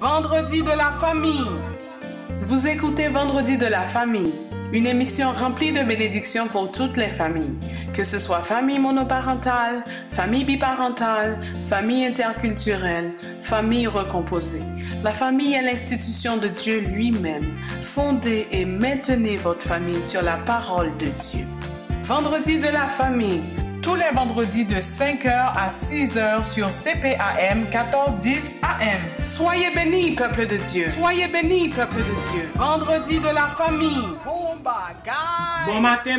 Vendredi de la famille. Vous écoutez Vendredi de la famille, une émission remplie de bénédictions pour toutes les familles, que ce soit famille monoparentale, famille biparentale, famille interculturelle, famille recomposée. La famille est l'institution de Dieu lui-même. Fondez et maintenez votre famille sur la parole de Dieu. Vendredi de la famille, tous les vendredis de 5h à 6h sur CPAM 1410 AM. Soyez bénis, peuple de Dieu. Soyez bénis, peuple de Dieu. Vendredi de la famille.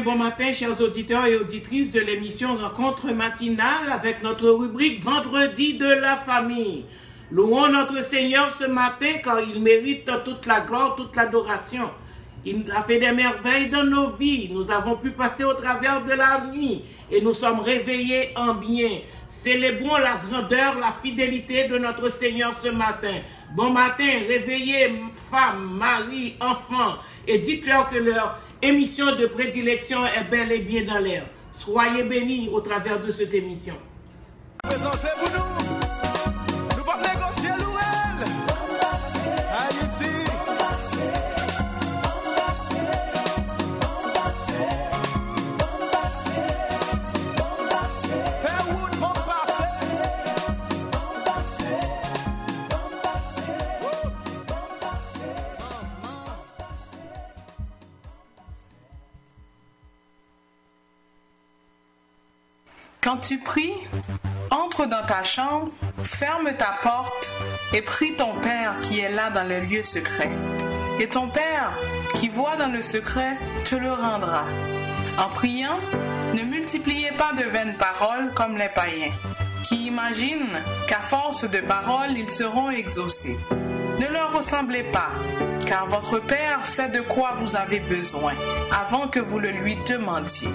Bon matin, chers auditeurs et auditrices de l'émission Rencontre matinale avec notre rubrique Vendredi de la famille. Louons notre Seigneur ce matin car il mérite toute la gloire, toute l'adoration. Il a fait des merveilles dans nos vies. Nous avons pu passer au travers de la nuit et nous sommes réveillés en bien. Célébrons la grandeur, la fidélité de notre Seigneur ce matin. Bon matin, réveillez femmes, maris, enfants et dites-leur que leur émission de prédilection est bel et bien dans l'air. Soyez bénis au travers de cette émission. Présentez-vous nous. Nous allons négocier l'ouel. Haïti. Quand tu pries, entre dans ta chambre, ferme ta porte et prie ton Père qui est là dans le lieu secret. Et ton Père qui voit dans le secret te le rendra. En priant, ne multipliez pas de vaines paroles comme les païens, qui imaginent qu'à force de paroles, ils seront exaucés. Ne leur ressemblez pas, car votre Père sait de quoi vous avez besoin, avant que vous le lui demandiez.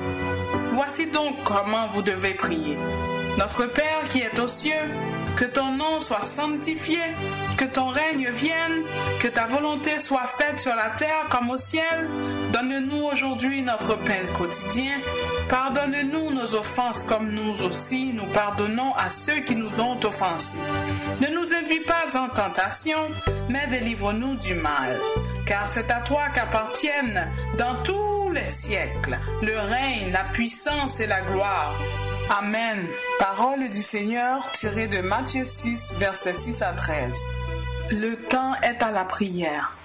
Voici donc comment vous devez prier. Notre Père qui est aux cieux, que ton nom soit sanctifié, que ton règne vienne, que ta volonté soit faite sur la terre comme au ciel. Donne-nous aujourd'hui notre pain quotidien. Pardonne-nous nos offenses comme nous aussi nous pardonnons à ceux qui nous ont offensés. Ne nous induis pas en tentation, mais délivre-nous du mal. Car c'est à toi qu'appartiennent dans tous les siècles le règne, la puissance et la gloire. Amen. Parole du Seigneur tirée de Matthieu 6, versets 6 à 13. Le temps est à la prière.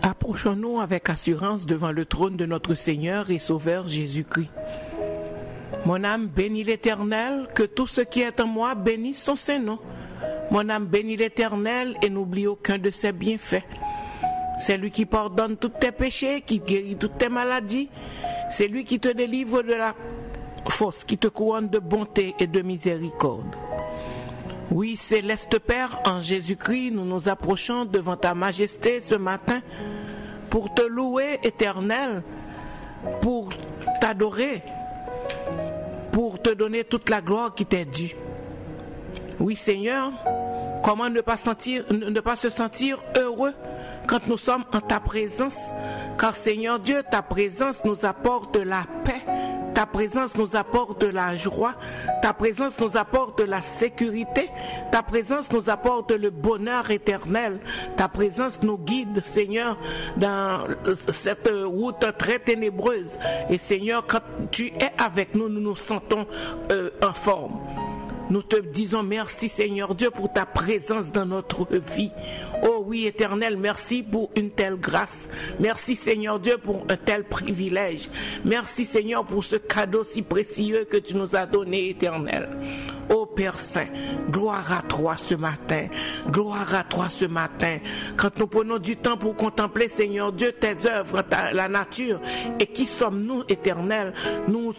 Approchons-nous avec assurance devant le trône de notre Seigneur et Sauveur Jésus-Christ. Mon âme bénit l'Éternel, que tout ce qui est en moi bénisse son Saint-Nom. Mon âme bénit l'Éternel et n'oublie aucun de ses bienfaits. C'est lui qui pardonne tous tes péchés, qui guérit toutes tes maladies. C'est lui qui te délivre de la fosse, qui te couronne de bonté et de miséricorde. Oui, céleste Père, en Jésus-Christ, nous nous approchons devant ta majesté ce matin pour te louer, Éternel, pour t'adorer, pour te donner toute la gloire qui t'est due. Oui, Seigneur, comment ne pas se sentir heureux quand nous sommes en ta présence, car Seigneur Dieu, ta présence nous apporte la paix, ta présence nous apporte la joie, ta présence nous apporte la sécurité, ta présence nous apporte le bonheur éternel, ta présence nous guide, Seigneur, dans cette route très ténébreuse. Et Seigneur, quand tu es avec nous, nous nous sentons en forme. Nous te disons merci Seigneur Dieu pour ta présence dans notre vie. Oh oui Éternel, merci pour une telle grâce. Merci Seigneur Dieu pour un tel privilège. Merci Seigneur pour ce cadeau si précieux que tu nous as donné Éternel. Oh Père Saint, gloire à toi ce matin. Gloire à toi ce matin. Quand nous prenons du temps pour contempler Seigneur Dieu tes œuvres, la nature, et qui sommes-nous Éternel, nous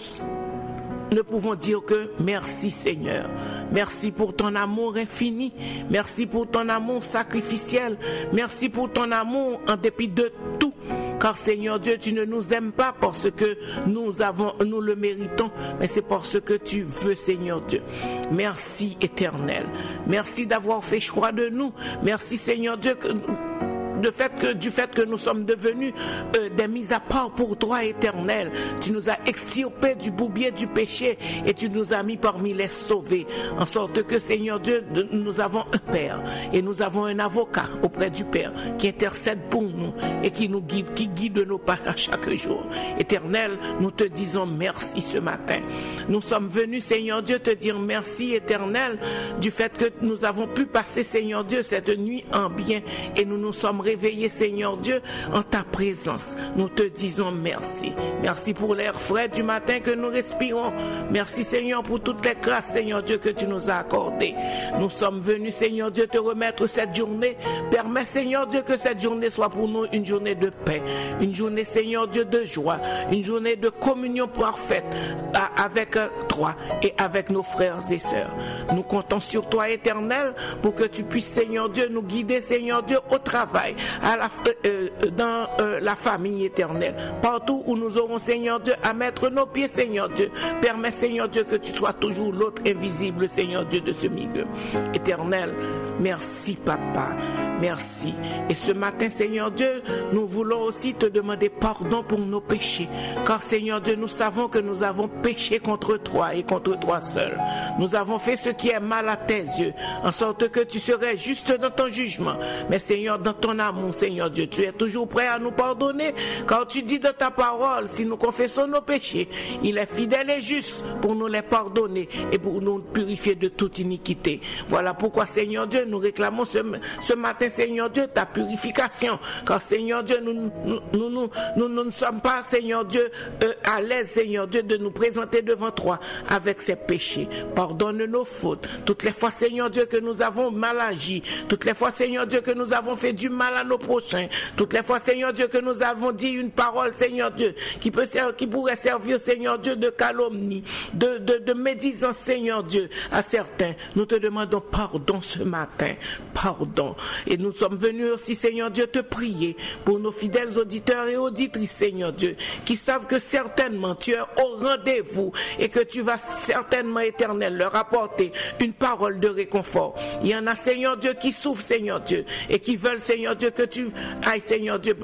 ne pouvons dire que merci Seigneur. Merci pour ton amour infini. Merci pour ton amour sacrificiel. Merci pour ton amour en dépit de tout. Car Seigneur Dieu, tu ne nous aimes pas parce que nous le méritons, mais c'est parce que tu veux Seigneur Dieu. Merci Éternel. Merci d'avoir fait choix de nous. Merci Seigneur Dieu du fait que nous sommes devenus des mis à part pour toi, Éternel. Tu nous as extirpés du bourbier du péché et tu nous as mis parmi les sauvés, en sorte que, Seigneur Dieu, nous avons un Père et nous avons un avocat auprès du Père qui intercède pour nous et qui nous guide, qui guide nos pas à chaque jour. Éternel, nous te disons merci ce matin. Nous sommes venus, Seigneur Dieu, te dire merci, Éternel, du fait que nous avons pu passer, Seigneur Dieu, cette nuit en bien et nous nous sommes réveillés, Seigneur Dieu, en ta présence. Nous te disons merci. Merci pour l'air frais du matin que nous respirons. Merci, Seigneur, pour toutes les grâces, Seigneur Dieu, que tu nous as accordées. Nous sommes venus, Seigneur Dieu, te remettre cette journée. Permets, Seigneur Dieu, que cette journée soit pour nous une journée de paix, une journée, Seigneur Dieu, de joie, une journée de communion parfaite avec toi et avec nos frères et sœurs. Nous comptons sur toi, Éternel, pour que tu puisses, Seigneur Dieu, nous guider, Seigneur Dieu, au travail, dans la famille, Éternelle. Partout où nous aurons, Seigneur Dieu, à mettre nos pieds, Seigneur Dieu. Permets, Seigneur Dieu, que tu sois toujours l'autre invisible, Seigneur Dieu, de ce milieu. Éternel, merci, Papa. Merci. Et ce matin, Seigneur Dieu, nous voulons aussi te demander pardon pour nos péchés. Car, Seigneur Dieu, nous savons que nous avons péché contre toi et contre toi seul. Nous avons fait ce qui est mal à tes yeux, en sorte que tu serais juste dans ton jugement. Mais, Seigneur, dans ton amour, Seigneur Dieu, tu es toujours prêt à nous pardonner. Car tu dis dans ta parole, si nous confessons nos péchés, il est fidèle et juste pour nous les pardonner et pour nous purifier de toute iniquité. Voilà pourquoi, Seigneur Dieu, nous réclamons ce matin, Seigneur Dieu, ta purification. Car, Seigneur Dieu, nous ne sommes pas, Seigneur Dieu, à l'aise, Seigneur Dieu, de nous présenter devant toi avec ces péchés. Pardonne nos fautes. Toutes les fois, Seigneur Dieu, que nous avons mal agi, toutes les fois, Seigneur Dieu, que nous avons fait du mal à nos prochains, toutes les fois, Seigneur Dieu, que nous avons dit une parole, Seigneur Dieu, qui pourrait servir, Seigneur Dieu, de calomnie, de médisance, Seigneur Dieu, à certains. Nous te demandons pardon ce matin. Pardon. Et nous sommes venus aussi, Seigneur Dieu, te prier pour nos fidèles auditeurs et auditrices, Seigneur Dieu, qui savent que certainement tu es au rendez-vous et que tu vas certainement, Éternel, leur apporter une parole de réconfort. Il y en a, Seigneur Dieu, qui souffrent, Seigneur Dieu, et qui veulent, Seigneur Dieu, que tu ailles, Seigneur Dieu,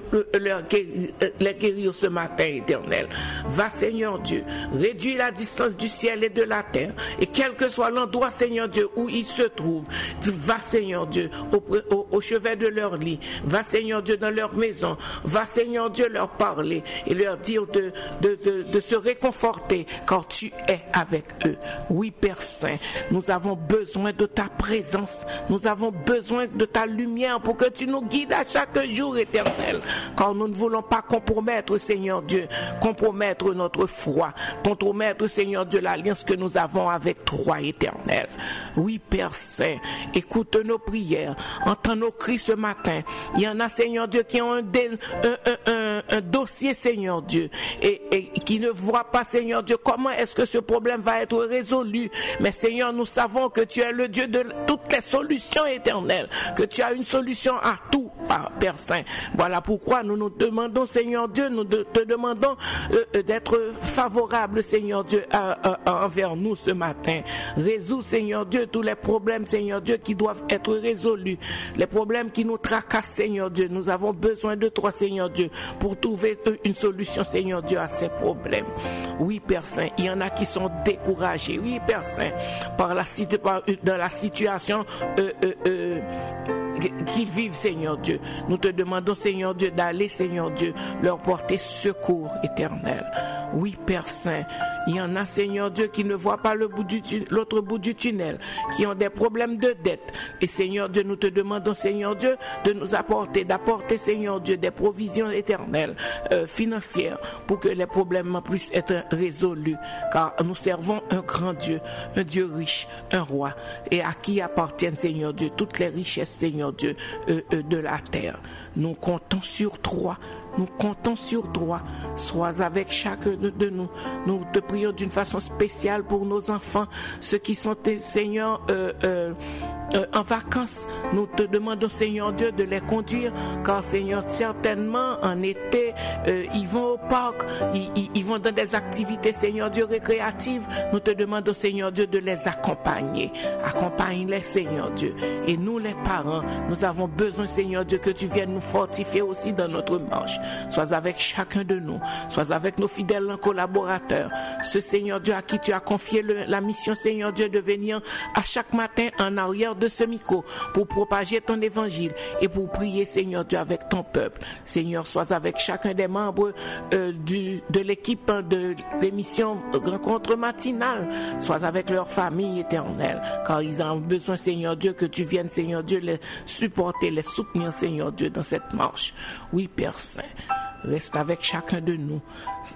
les guérir ce matin, Éternel. Va, Seigneur Dieu, réduis la distance du ciel et de la terre, et quel que soit l'endroit, Seigneur Dieu, où ils se trouvent, va, Seigneur Dieu, au chevet de leur lit, va, Seigneur Dieu, dans leur maison, va, Seigneur Dieu, leur parler et leur dire de se réconforter, car tu es avec eux. Oui, Père Saint, nous avons besoin de ta présence, nous avons besoin de ta lumière pour que tu nous guides à chaque jour, Éternel, car nous ne voulons pas compromettre, Seigneur Dieu, compromettre notre foi, compromettre, Seigneur Dieu, l'alliance que nous avons avec toi, Éternel. Oui, Père Saint, écoute nos prières, entends nos cris ce matin. Il y en a, Seigneur Dieu, qui ont un dossier, Seigneur Dieu, et qui ne voient pas, Seigneur Dieu, comment est-ce que ce problème va être résolu. Mais, Seigneur, nous savons que tu es le Dieu de toutes les solutions, éternelles, que tu as une solution à tout, Père Saint. Voilà pourquoi nous nous demandons, Seigneur Dieu, nous te demandons d'être favorable, Seigneur Dieu, envers nous ce matin. Résous, Seigneur Dieu, tous les problèmes, Seigneur Dieu, qui doivent être résolus, les problèmes qui nous tracassent, Seigneur Dieu. Nous avons besoin de toi, Seigneur Dieu, pour trouver une solution, Seigneur Dieu, à ces problèmes. Oui, Père Saint, il y en a qui sont découragés. Oui, Père Saint, dans la situation qu'ils vivent, Seigneur Dieu. Nous te demandons, Seigneur Dieu, d'aller, Seigneur Dieu, leur porter secours éternel. Oui, Père Saint, il y en a, Seigneur Dieu, qui ne voient pas l'autre bout du tunnel, qui ont des problèmes de dette. Et Seigneur Dieu, nous te demandons, Seigneur Dieu, de nous d'apporter, Seigneur Dieu, des provisions éternelles, financières, pour que les problèmes puissent être résolus. Car nous servons un grand Dieu, un Dieu riche, un roi, et à qui appartiennent, Seigneur Dieu, toutes les richesses, Seigneur Dieu, de la terre. Nous comptons sur toi. Nous comptons sur toi. Sois avec chacun de nous. Nous te prions d'une façon spéciale pour nos enfants, ceux qui sont, Seigneur, en vacances. Nous te demandons, Seigneur Dieu, de les conduire, car Seigneur, certainement en été, ils vont au parc, ils vont dans des activités, Seigneur Dieu, récréatives. Nous te demandons, Seigneur Dieu, de les accompagner. Accompagne-les, Seigneur Dieu. Et nous, les parents, nous avons besoin, Seigneur Dieu, que tu viennes nous fortifier aussi dans notre marche. Sois avec chacun de nous, sois avec nos fidèles collaborateurs. Ce Seigneur Dieu à qui tu as confié la mission, Seigneur Dieu, de venir à chaque matin en arrière de ce micro pour propager ton évangile et pour prier, Seigneur Dieu, avec ton peuple. Seigneur, sois avec chacun des membres de l'équipe de l'émission Rencontre matinale. Sois avec leur famille éternelle, car ils ont besoin, Seigneur Dieu, que tu viennes, Seigneur Dieu, les supporter, les soutenir, Seigneur Dieu, dans cette marche. Oui, Père Saint. Reste avec chacun de nous.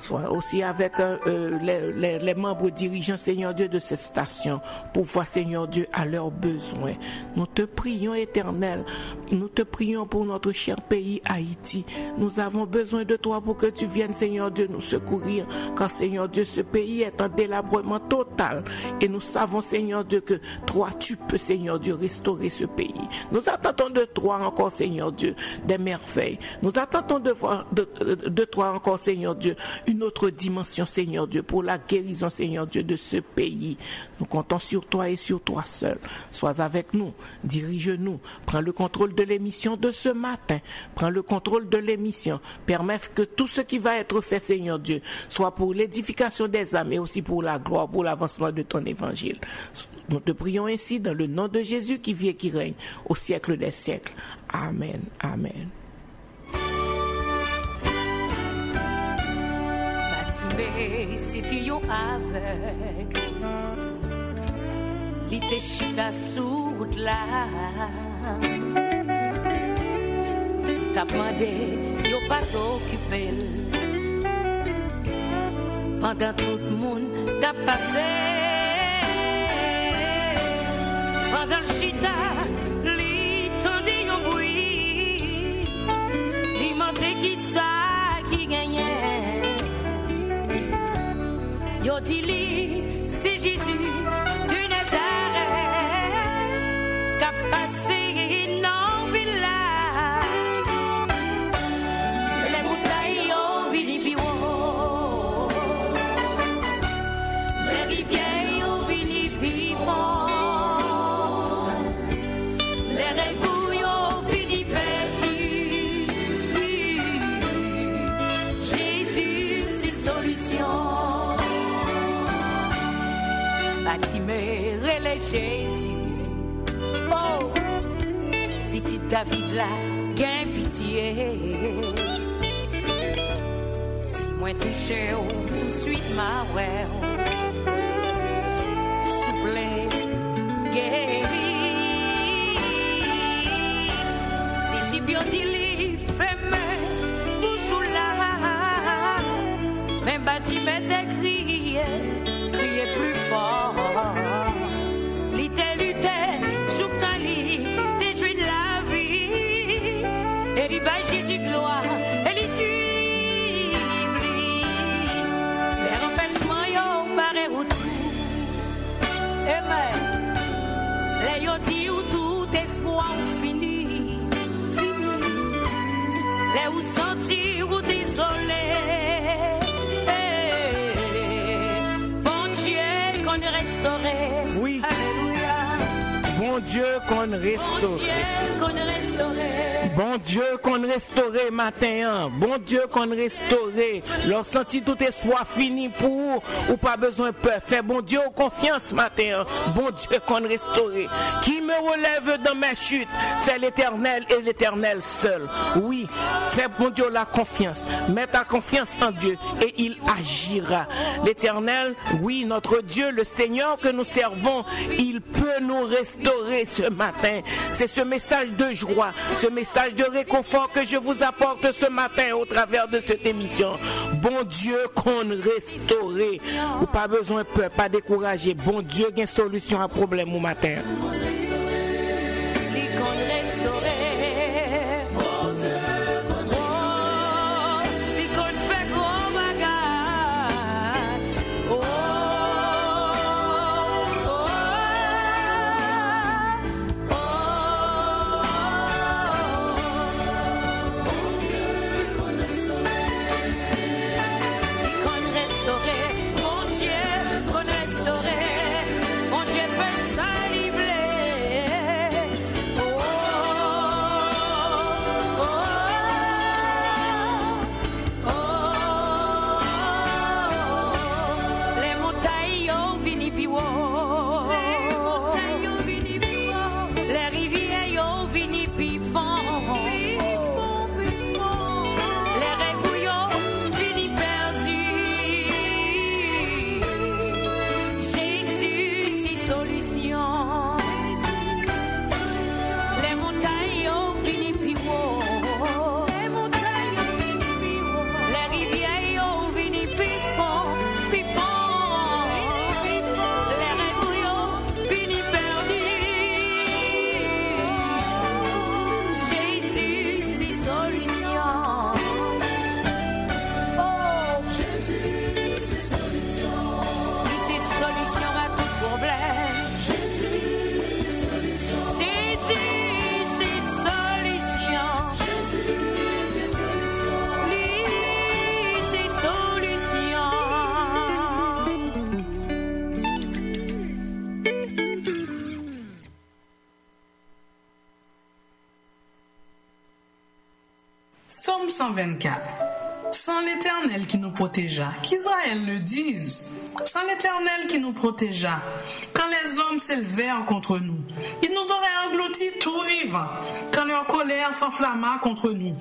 Sois aussi avec les membres dirigeants, Seigneur Dieu, de cette station, pour voir, Seigneur Dieu, à leurs besoins. Nous te prions, Éternel. Nous te prions pour notre cher pays, Haïti. Nous avons besoin de toi pour que tu viennes, Seigneur Dieu, nous secourir. Car, Seigneur Dieu, ce pays est en délabrement total. Et nous savons, Seigneur Dieu, que toi, tu peux, Seigneur Dieu, restaurer ce pays. Nous attendons de toi encore, Seigneur Dieu, des merveilles. Nous attendons de voir de toi encore, Seigneur Dieu, une autre dimension, Seigneur Dieu, pour la guérison, Seigneur Dieu, de ce pays. Nous comptons sur toi et sur toi seul. Sois avec nous, dirige-nous, prends le contrôle de l'émission de ce matin, prends le contrôle de l'émission, permets que tout ce qui va être fait, Seigneur Dieu, soit pour l'édification des âmes et aussi pour la gloire, pour l'avancement de ton évangile. Nous te prions ainsi dans le nom de Jésus qui vit et qui règne au siècle des siècles. Amen. Amen. C'était yo avec li te chita sous la t'a demandé yo pas t'occuper pendant tout le monde t'a passé pendant le chita li tendit yo bruit li montait qui ça qui gagnait. Yo dis-lui, c'est Jésus de Nazareth qui a passé dans le village. Les montagnes ont vini plus haut, les rivières ont vini plus fort, les rêves ont fini petits. Jésus, c'est solution. Fatimé, relais Jésus. Oh, petit David là, gain pitié. Si moi touché, tout de suite ma ouais. Souple, guéri. Si bien dit, fais-moi, bouche là. Même bâtiment crié, crié plus fort. Jésus gloire, et les suivre. Les empêchements y'ont barré au tout. Amen. Les y'ont dit où tout espoir fini. Les où sentir ou désolé. Bon Dieu qu'on restaurait. Oui. Alléluia. Bon Dieu qu'on restaurait. Bon Dieu qu'on restaurait matin, bon Dieu qu'on restaurait, leur senti tout espoir fini pour ou pas besoin de peur. Fais bon Dieu confiance matin, bon Dieu qu'on restaurait. Qui me relève dans mes chutes, c'est l'Éternel et l'Éternel seul. Oui, fais bon Dieu la confiance, mets ta confiance en Dieu et il agira. L'Éternel, oui, notre Dieu, le Seigneur que nous servons, il peut nous restaurer ce matin. C'est ce message de joie, ce message de réconfort que je vous apporte ce matin au travers de cette émission. Bon Dieu qu'on restaurer. Ou pas besoin de peur, pas décourager. Bon Dieu qui a une solution à problème au matin. Psaume 124. Sans l'Éternel qui nous protégea, qu'Israël le dise. Sans l'Éternel qui nous protégea, quand les hommes s'élevèrent contre nous, ils nous auraient engloutis tout vivants. Quand leur colère s'enflamma contre nous,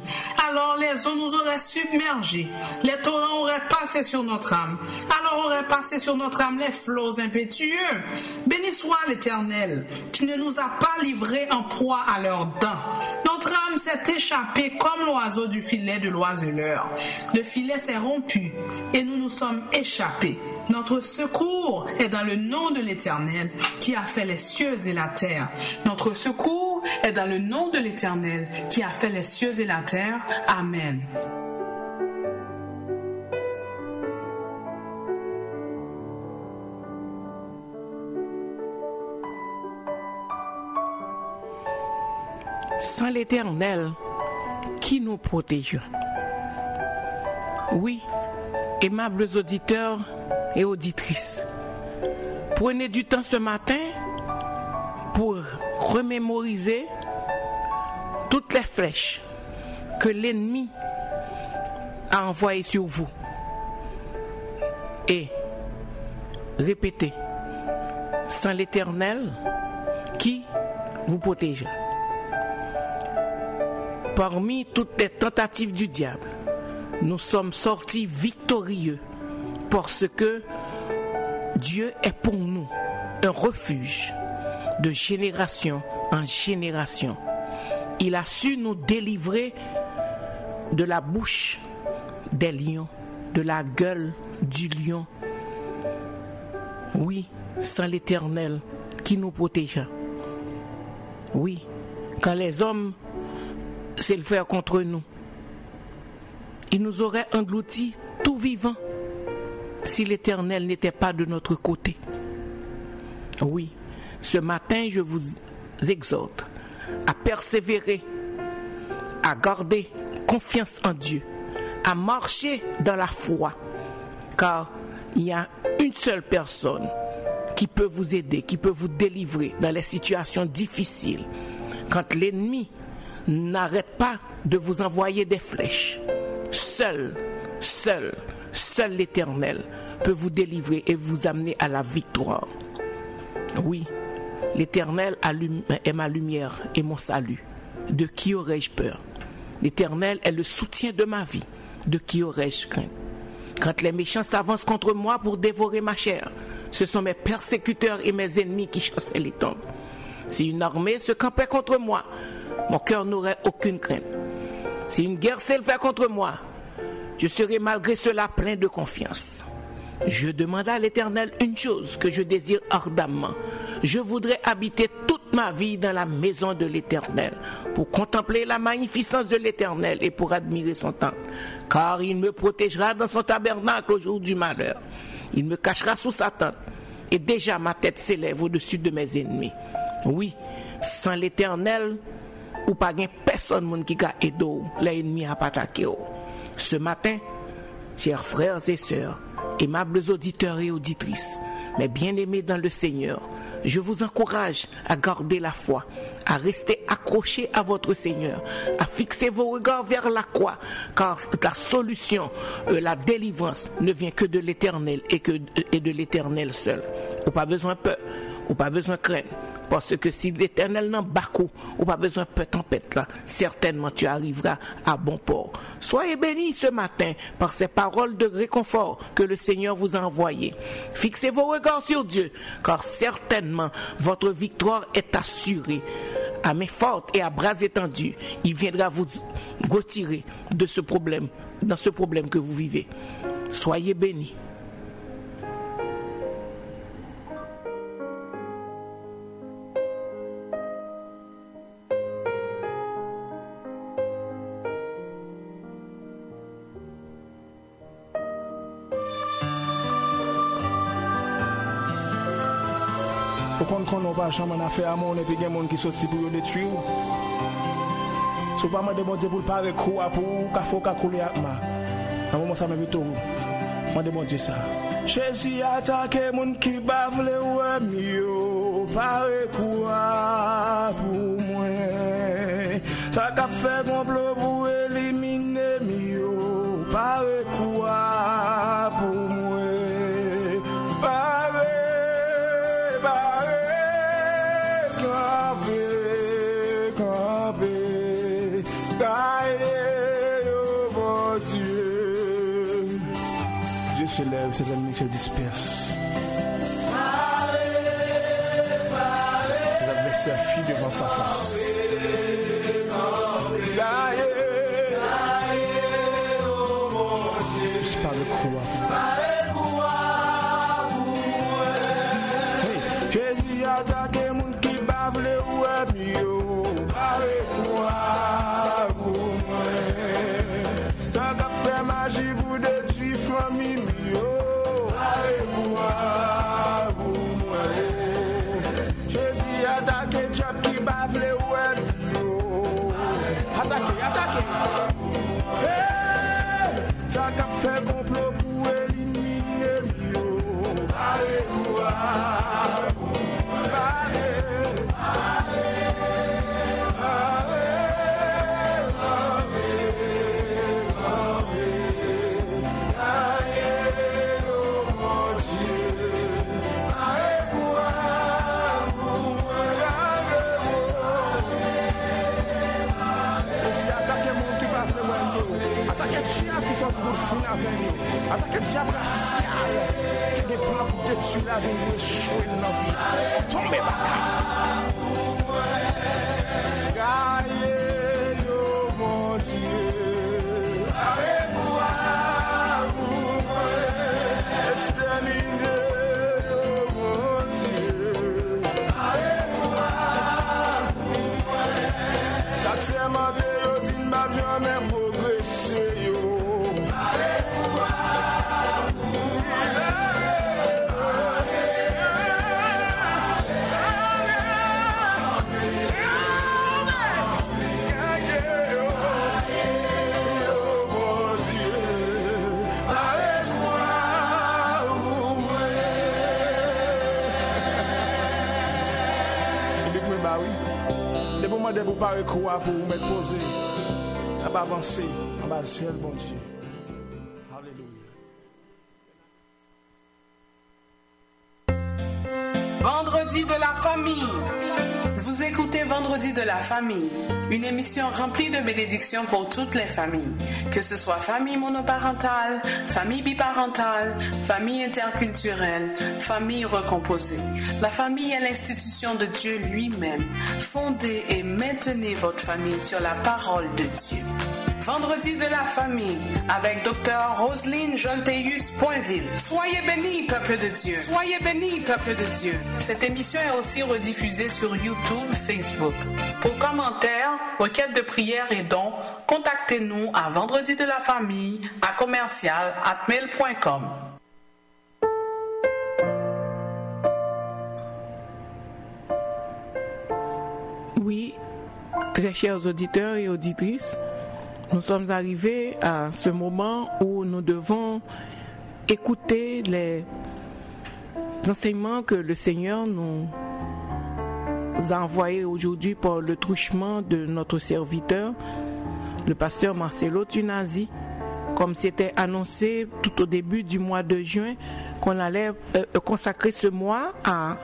alors les eaux nous auraient submergés, les torrents auraient passé sur notre âme, alors auraient passé sur notre âme les flots impétueux. Béni soit l'Éternel, qui ne nous a pas livrés en proie à leurs dents. Notre âme s'est échappée comme l'oiseau du filet de l'oiseleur. Le filet s'est rompu et nous nous sommes échappés. Notre secours est dans le nom de l'Éternel qui a fait les cieux et la terre. Notre secours est dans le nom de l'Éternel qui a fait les cieux et la terre. Amen. Sans l'Éternel qui nous protégera. Oui, aimables auditeurs et auditrices, prenez du temps ce matin pour remémoriser toutes les flèches que l'ennemi a envoyées sur vous et répétez, sans l'Éternel qui vous protégera. Parmi toutes les tentatives du diable, nous sommes sortis victorieux parce que Dieu est pour nous un refuge de génération en génération. Il a su nous délivrer de la bouche des lions, de la gueule du lion. Oui, sans l'Éternel qui nous protégea. Oui, quand les hommes s'élevèrent contre nous, ils nous auraient engloutis tout vivant si l'Éternel n'était pas de notre côté. Oui, ce matin, je vous exhorte à persévérer, à garder confiance en Dieu, à marcher dans la foi, car il y a une seule personne qui peut vous aider, qui peut vous délivrer dans les situations difficiles. Quand l'ennemi n'arrête pas de vous envoyer des flèches, seul l'Éternel peut vous délivrer et vous amener à la victoire. Oui, l'Éternel est ma lumière et mon salut. De qui aurais-je peur? L'Éternel est le soutien de ma vie. De qui aurais-je crainte? Quand les méchants s'avancent contre moi pour dévorer ma chair, ce sont mes persécuteurs et mes ennemis qui chassaient les tombes. Si une armée se campait contre moi, mon cœur n'aurait aucune crainte. Si une guerre s'élevait contre moi, je serai malgré cela plein de confiance. Je demande à l'Éternel une chose que je désire ardemment. Je voudrais habiter toute ma vie dans la maison de l'Éternel pour contempler la magnificence de l'Éternel et pour admirer son temple. Car il me protégera dans son tabernacle au jour du malheur. Il me cachera sous sa tente et déjà ma tête s'élève au-dessus de mes ennemis. Oui, sans l'Éternel, ou pas personne qui a aidé l'ennemi à attaquer. Ce matin, chers frères et sœurs, aimables auditeurs et auditrices, mes bien-aimés dans le Seigneur, je vous encourage à garder la foi, à rester accrochés à votre Seigneur, à fixer vos regards vers la croix, car la solution, la délivrance ne vient que de l'Éternel et de l'Éternel seul. Ou pas besoin de peur, ou pas besoin de crainte. Parce que si l'Éternel n'en bat coup, ou pas besoin de tempête là, certainement tu arriveras à bon port. Soyez bénis ce matin par ces paroles de réconfort que le Seigneur vous a envoyées. Fixez vos regards sur Dieu, car certainement votre victoire est assurée. À main forte et à bras étendus, il viendra vous retirer de ce problème, dans ce problème que vous vivez. Soyez bénis. Quand on va chambre en affaire à mon et puis il y a des gens qui sortent pour détruire. Si vous ne me demandez pour pas avec quoi pour qu'il faut couler avec moi. À un moment ça m'invite tout. Moi demande ça. Jésus attaque les gens qui bavent les ouais mieux pas quoi pour moi. Ça qu'a fait complot pour éliminer pare quoi pour moi? Pare, camper, gagne, oh mon Dieu. Dieu se lève, ses ennemis se dispersent. Ses adversaires fuient devant sa face. Par le croix. Hey, Jésus attaque moun qui bave le oué mio. Par le croix pour moi. Ça a fait magie pour détruire famille mio. Par le croix pour moi. Jésus attaque diable qui bave le oué mio. Attaquez. Ça a fait complot pour éliminer mieux. Alléluia. Attaquez le diable qui est des plans pour détruire la vie et échouer dans la vie. Tombez gagnez, oh mon Dieu. Avec moi, exterminez, oh mon Dieu. Avec moi, chaque semaine, je ne m'a jamais progressé. De vous parler quoi pour vous mettre posé, à pas avancer en bas ciel, bon Dieu. Alléluia. Vendredi de la famille. Vous écoutez Vendredi de la famille, une émission remplie de bénédictions pour toutes les familles, que ce soit famille monoparentale, famille biparentale, famille interculturelle, famille recomposée. La famille est l'institution de Dieu lui-même. Fondez et maintenez votre famille sur la parole de Dieu. Vendredi de la famille avec Dr. Roselyne Jolteus-Poinville. Soyez bénis, peuple de Dieu. Soyez bénis, peuple de Dieu. Cette émission est aussi rediffusée sur YouTube, Facebook. Pour commentaires, requêtes de prière et dons, contactez-nous à vendredi de la famille à commercial@mail.com. Oui, très chers auditeurs et auditrices, nous sommes arrivés à ce moment où nous devons écouter les enseignements que le Seigneur nous a envoyés aujourd'hui par le truchement de notre serviteur, le pasteur Marcelo Tunazi, comme c'était annoncé tout au début du mois de juin, qu'on allait consacrer ce mois à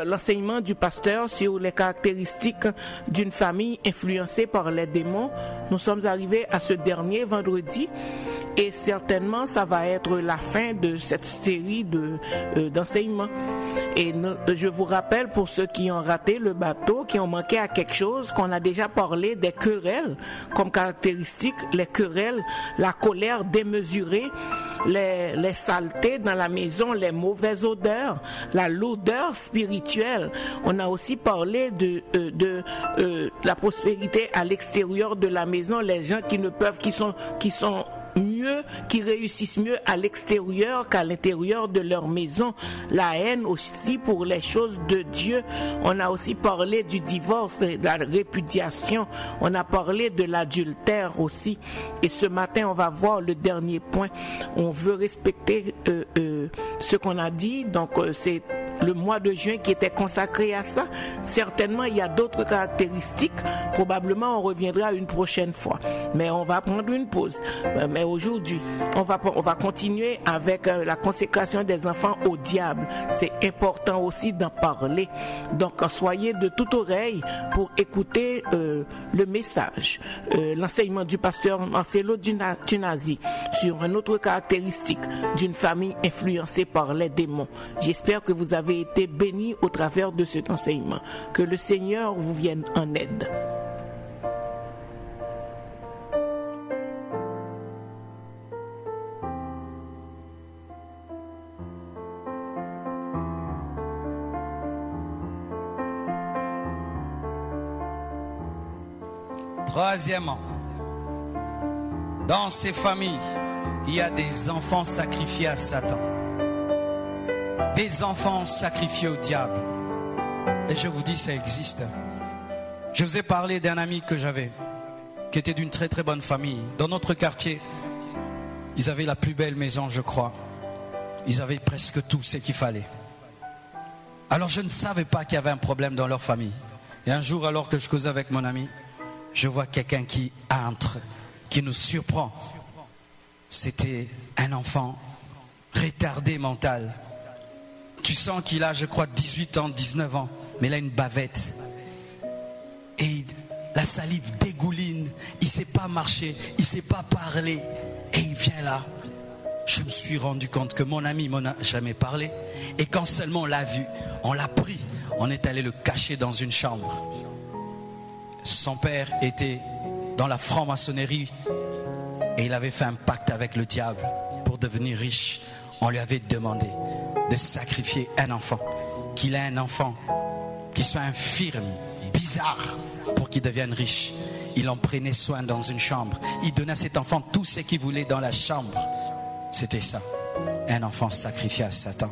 l'enseignement du pasteur sur les caractéristiques d'une famille influencée par les démons. Nous sommes arrivés à ce dernier vendredi et certainement ça va être la fin de cette série d'enseignements. Et je vous rappelle, pour ceux qui ont raté le bateau, qui ont manqué à quelque chose, qu'on a déjà parlé des querelles comme caractéristiques, les querelles, la colère démesurée, les saletés dans la maison, les mauvaises odeurs, la lourdeur spirituelle. On a aussi parlé de la prospérité à l'extérieur de la maison, les gens qui ne peuvent, qui sont mieux, qui réussissent mieux à l'extérieur qu'à l'intérieur de leur maison. La haine aussi pour les choses de Dieu. On a aussi parlé du divorce, de la répudiation. On a parlé de l'adultère aussi. Et ce matin, on va voir le dernier point. On veut respecter ce qu'on a dit. Donc, c'est le mois de juin qui était consacré à ça. Certainement, il y a d'autres caractéristiques. Probablement, on reviendra une prochaine fois. Mais on va prendre une pause. Mais aujourd'hui, on va continuer avec la consécration des enfants au diable. C'est important aussi d'en parler. Donc, soyez de toute oreille pour écouter le message, l'enseignement du pasteur Marcelo Tunazi sur une autre caractéristique d'une famille influencée par les démons. J'espère que vous avez été bénis au travers de cet enseignement. Que le Seigneur vous vienne en aide. Troisièmement, dans ces familles, il y a des enfants sacrifiés à Satan. Des enfants sacrifiés au diable. Et je vous dis, ça existe. Je vous ai parlé d'un ami que j'avais, qui était d'une très très bonne famille. Dans notre quartier, ils avaient la plus belle maison, je crois. Ils avaient presque tout ce qu'il fallait. Alors je ne savais pas qu'il y avait un problème dans leur famille. Et un jour, alors que je causais avec mon ami, je vois quelqu'un qui entre, qui nous surprend. C'était un enfant retardé mental. Tu sens qu'il a, je crois, 18 ans, 19 ans, mais il a une bavette. Et la salive dégouline, il ne sait pas marcher, il ne sait pas parler. Et il vient là. Je me suis rendu compte que mon ami m'en a jamais parlé. Et quand seulement on l'a vu, on l'a pris, on est allé le cacher dans une chambre. Son père était dans la franc-maçonnerie et il avait fait un pacte avec le diable pour devenir riche. On lui avait demandé de sacrifier un enfant, qu'il ait un enfant qui soit infirme, bizarre, pour qu'il devienne riche. Il en prenait soin dans une chambre. Il donnait à cet enfant tout ce qu'il voulait dans la chambre. C'était ça, un enfant sacrifié à Satan.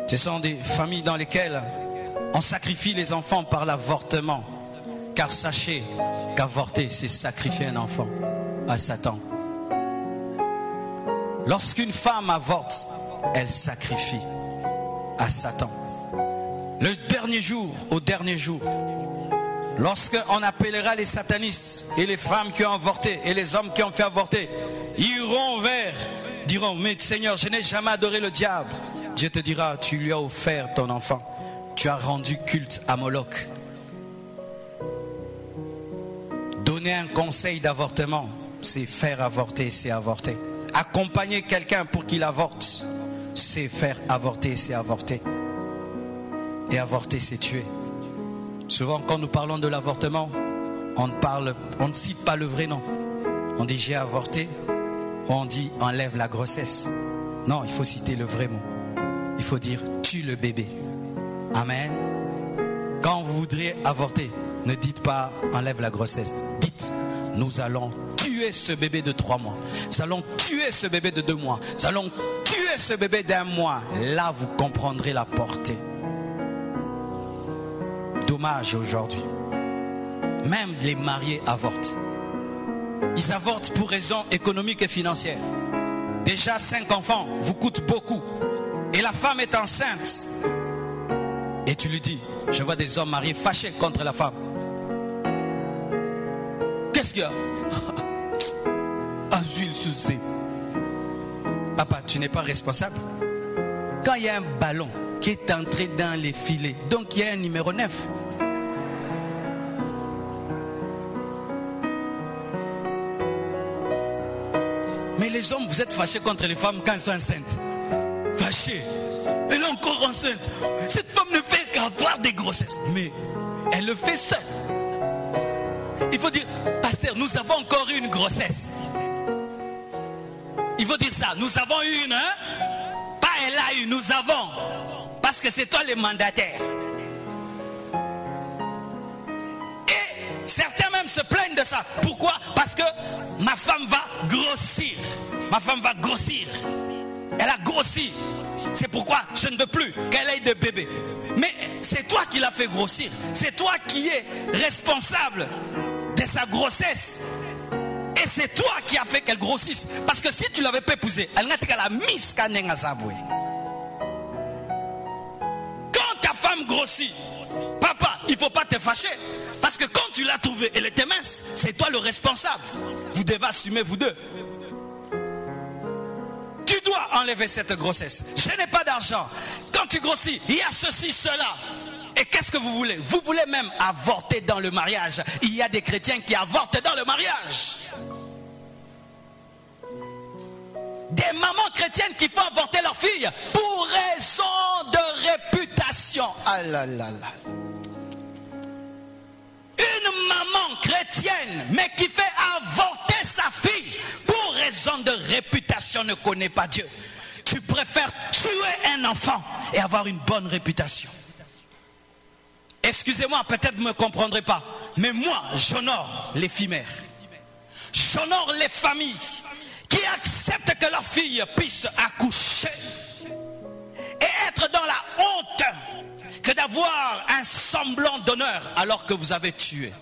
Ce sont des familles dans lesquelles on sacrifie les enfants par l'avortement. Car sachez qu'avorter, c'est sacrifier un enfant à Satan. Lorsqu'une femme avorte, elle sacrifie à Satan. Le dernier jour, au dernier jour, lorsqu'on appellera les satanistes et les femmes qui ont avorté et les hommes qui ont fait avorter, iront diront, mais Seigneur, je n'ai jamais adoré le diable. Dieu te dira, tu lui as offert ton enfant. Tu as rendu culte à Moloch. Donner un conseil d'avortement, c'est faire avorter, c'est avorter. Accompagner quelqu'un pour qu'il avorte, c'est faire avorter, c'est avorter. Et avorter, c'est tuer. Souvent, quand nous parlons de l'avortement, on ne cite pas le vrai nom. On dit j'ai avorté, ou on dit enlève la grossesse. Non, il faut citer le vrai mot. Il faut dire tue le bébé. Amen. Quand vous voudriez avorter, ne dites pas enlève la grossesse. Dites nous allons tuer ce bébé de 3 mois. Nous allons tuer ce bébé de 2 mois. Nous allons tuer ce bébé d'1 mois. Là, vous comprendrez la portée. Dommage aujourd'hui. Même les mariés avortent. Ils avortent pour raisons économiques et financières. Déjà 5 enfants vous coûtent beaucoup. Et la femme est enceinte. Et tu lui dis, je vois des hommes mariés fâchés contre la femme. Qu'est-ce qu'il y a? Asile sous. Papa, tu n'es pas responsable. Quand il y a un ballon qui est entré dans les filets, donc il y a un numéro 9. Mais les hommes, vous êtes fâchés contre les femmes quand elles sont enceintes. Fâchés. Elle est encore enceinte. Cette femme ne fait qu'avoir des grossesses. Mais elle le fait seule. Il faut dire, pasteur, nous avons encore eu une grossesse. Il faut dire ça. Nous avons eu une, hein? Pas elle a eu, nous avons. Parce que c'est toi le mandataire. Et certains même se plaignent de ça. Pourquoi? Parce que ma femme va grossir. Ma femme va grossir. Elle a grossi. C'est pourquoi je ne veux plus qu'elle ait de bébé. Mais c'est toi qui l'as fait grossir. C'est toi qui es responsable de sa grossesse. Et c'est toi qui as fait qu'elle grossisse. Parce que si tu l'avais pas épousée, elle n'a qu'à la mise qu'à n'engasaboué. grossi. Papa, il ne faut pas te fâcher. Parce que quand tu l'as trouvée, elle était mince. C'est toi le responsable. Vous devez assumer vous deux. Tu dois enlever cette grossesse. Je n'ai pas d'argent. Quand tu grossis, il y a ceci, cela. Et qu'est-ce que vous voulez? Vous voulez même avorter dans le mariage. Il y a des chrétiens qui avortent dans le mariage. Des mamans chrétiennes qui font avorter leurs filles pour raison de réputation. Ah là là là. Une maman chrétienne, mais qui fait avorter sa fille pour raison de réputation, ne connaît pas Dieu. Tu préfères tuer un enfant et avoir une bonne réputation. Excusez-moi, peut-être vous ne me comprendrez pas, mais moi, j'honore les filles mères. J'honore les familles qui acceptent que leur fille puisse accoucher et être dans la honte que d'avoir un semblant d'honneur alors que vous avez tué.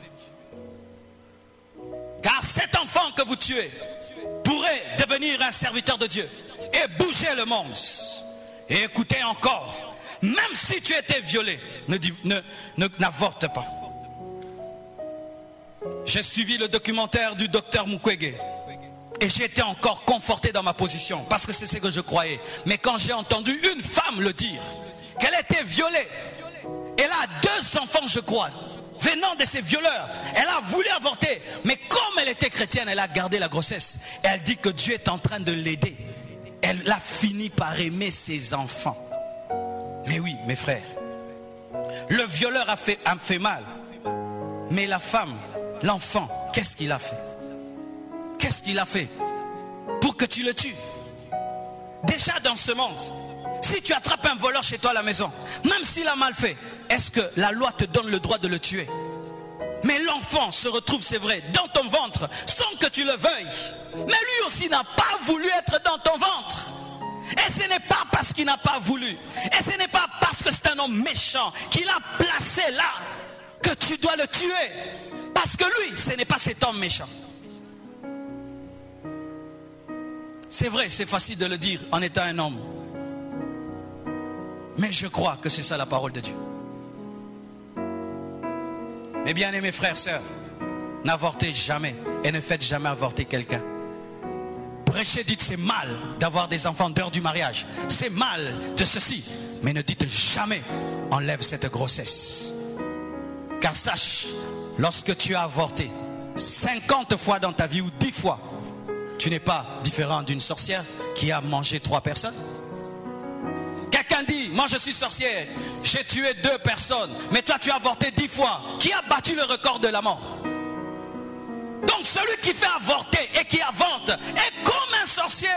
Car cet enfant que vous tuez pourrait devenir un serviteur de Dieu et bouger le monde. Et écoutez encore, même si tu étais violé, n'avorte pas. J'ai suivi le documentaire du docteur Mukwege et j'ai été encore conforté dans ma position parce que c'est ce que je croyais. Mais quand j'ai entendu une femme le dire, qu'elle était violée, elle a 2 enfants je crois, venant de ces violeurs, elle a voulu avorter, mais comme elle était chrétienne, elle a gardé la grossesse. Et elle dit que Dieu est en train de l'aider. Elle a fini par aimer ses enfants. Mais oui, mes frères, le violeur a fait mal, mais la femme, l'enfant, qu'est-ce qu'il a fait? Qu'est-ce qu'il a fait pour que tu le tues? Déjà dans ce monde, si tu attrapes un voleur chez toi à la maison, même s'il a mal fait, est-ce que la loi te donne le droit de le tuer? Mais l'enfant se retrouve, c'est vrai, dans ton ventre sans que tu le veuilles. Mais lui aussi n'a pas voulu être dans ton ventre. Et ce n'est pas parce qu'il n'a pas voulu, et ce n'est pas parce que c'est un homme méchant qu'il a placé là que tu dois le tuer. Parce que lui, ce n'est pas cet homme méchant. C'est vrai, c'est facile de le dire en étant un homme. Mais je crois que c'est ça la parole de Dieu. Mes bien-aimés frères, sœurs, n'avortez jamais et ne faites jamais avorter quelqu'un. Prêchez, dites c'est mal d'avoir des enfants dehors du mariage. C'est mal de ceci. Mais ne dites jamais enlève cette grossesse. Car sache, lorsque tu as avorté 50 fois dans ta vie ou 10 fois, tu n'es pas différent d'une sorcière qui a mangé 3 personnes. Quelqu'un dit, moi je suis sorcière, j'ai tué 2 personnes, mais toi tu as avorté 10 fois. Qui a battu le record de la mort? Donc celui qui fait avorter et qui avorte est comme un sorcier.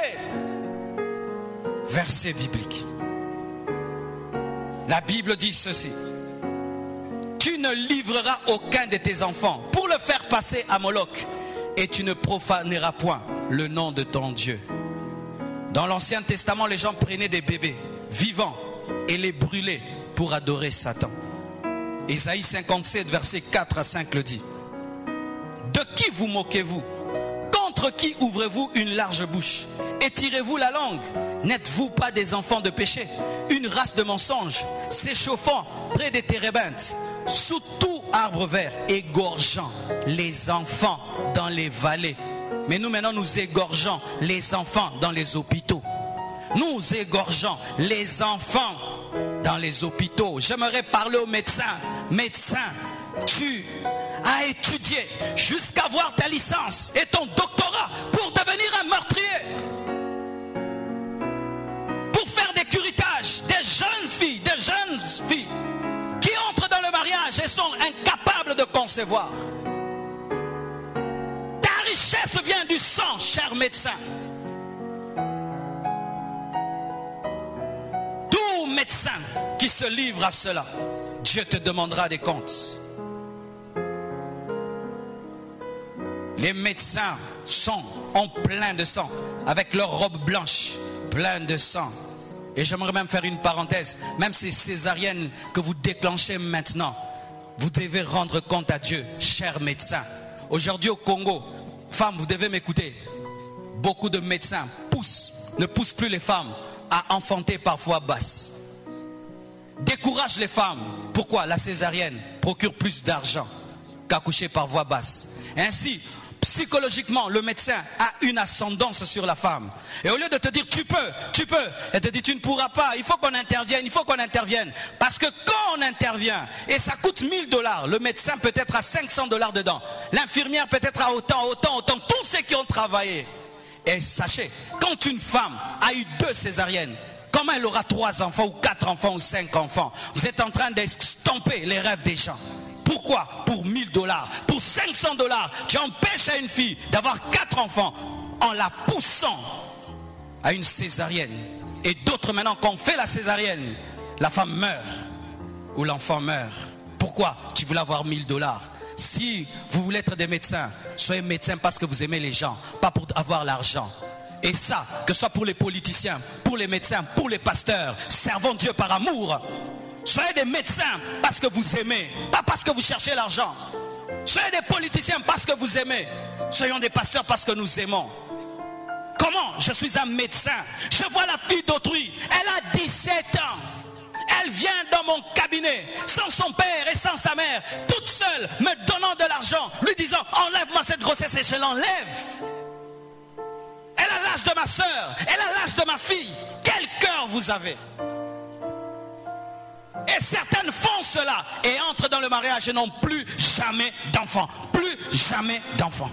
Verset biblique. La Bible dit ceci: tu ne livreras aucun de tes enfants pour le faire passer à Moloch, et tu ne profaneras point le nom de ton Dieu. Dans l'Ancien Testament, les gens prenaient des bébés vivants et les brûlaient pour adorer Satan. Ésaïe 57, versets 4 à 5 le dit. De qui vous moquez-vous? Contre qui ouvrez-vous une large bouche? Étirez-vous la langue? N'êtes-vous pas des enfants de péché, une race de mensonges, s'échauffant près des térébintes, sous tout arbre vert, égorgeant les enfants dans les vallées? Mais nous maintenant nous égorgeons les enfants dans les hôpitaux. Nous égorgeons les enfants dans les hôpitaux. J'aimerais parler aux médecins. Médecins, tu as étudié jusqu'à avoir ta licence et ton doctorat pour devenir un meurtrier, pour faire des curitages, des jeunes filles qui entrent dans le mariage et sont incapables de concevoir. Ta richesse vient du sang, cher médecin. Tout médecin qui se livre à cela, Dieu te demandera des comptes. Les médecins ont plein de sang, avec leurs robes blanches, plein de sang. Et j'aimerais même faire une parenthèse, même ces césariennes que vous déclenchez maintenant, vous devez rendre compte à Dieu, chers médecins. Aujourd'hui au Congo, femmes, vous devez m'écouter, beaucoup de médecins ne poussent plus les femmes à enfanter parfois basses. décourage les femmes. Pourquoi? La césarienne procure plus d'argent qu'accoucher par voie basse. Ainsi, psychologiquement, le médecin a une ascendance sur la femme. Et au lieu de te dire tu peux, elle te dit tu ne pourras pas, il faut qu'on intervienne. Parce que quand on intervient, et ça coûte $1000, le médecin peut être à $500 dedans, l'infirmière peut être à autant, tous ceux qui ont travaillé. Et sachez, quand une femme a eu 2 césariennes, comment elle aura 3 enfants ou 4 enfants ou 5 enfants? Vous êtes en train d'estomper les rêves des gens. Pourquoi? Pour $1000, pour $500, tu empêches à une fille d'avoir 4 enfants en la poussant à une césarienne. Et d'autres maintenant, quand on fait la césarienne, la femme meurt ou l'enfant meurt. Pourquoi? Tu voulais avoir $1000. Si vous voulez être des médecins, soyez médecins parce que vous aimez les gens, pas pour avoir l'argent. Et ça, que ce soit pour les politiciens, pour les médecins, pour les pasteurs, servons Dieu par amour. Soyez des médecins parce que vous aimez, pas parce que vous cherchez l'argent. Soyez des politiciens parce que vous aimez. Soyons des pasteurs parce que nous aimons. Comment? Je suis un médecin. Je vois la fille d'autrui. Elle a 17 ans. Elle vient dans mon cabinet sans son père et sans sa mère, toute seule, me donnant de l'argent, lui disant enlève-moi cette grossesse et je l'enlève. Elle a l'âge de ma soeur, elle a l'âge de ma fille. Quel cœur vous avez? Et certaines font cela et entrent dans le mariage et n'ont plus jamais d'enfants. Plus jamais d'enfants.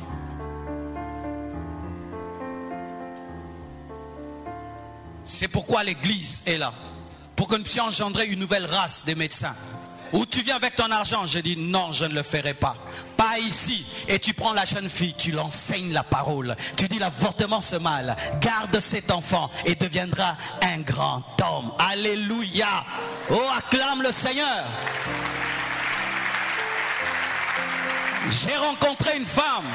C'est pourquoi l'église est là. Pour que nous puissions engendrer une nouvelle race de médecins. Ou tu viens avec ton argent, je dis non, je ne le ferai pas. Pas ici. Et tu prends la jeune fille, tu l'enseignes la parole. Tu dis l'avortement c'est mal. Garde cet enfant et deviendra un grand homme. Alléluia. Oh, acclame le Seigneur. J'ai rencontré une femme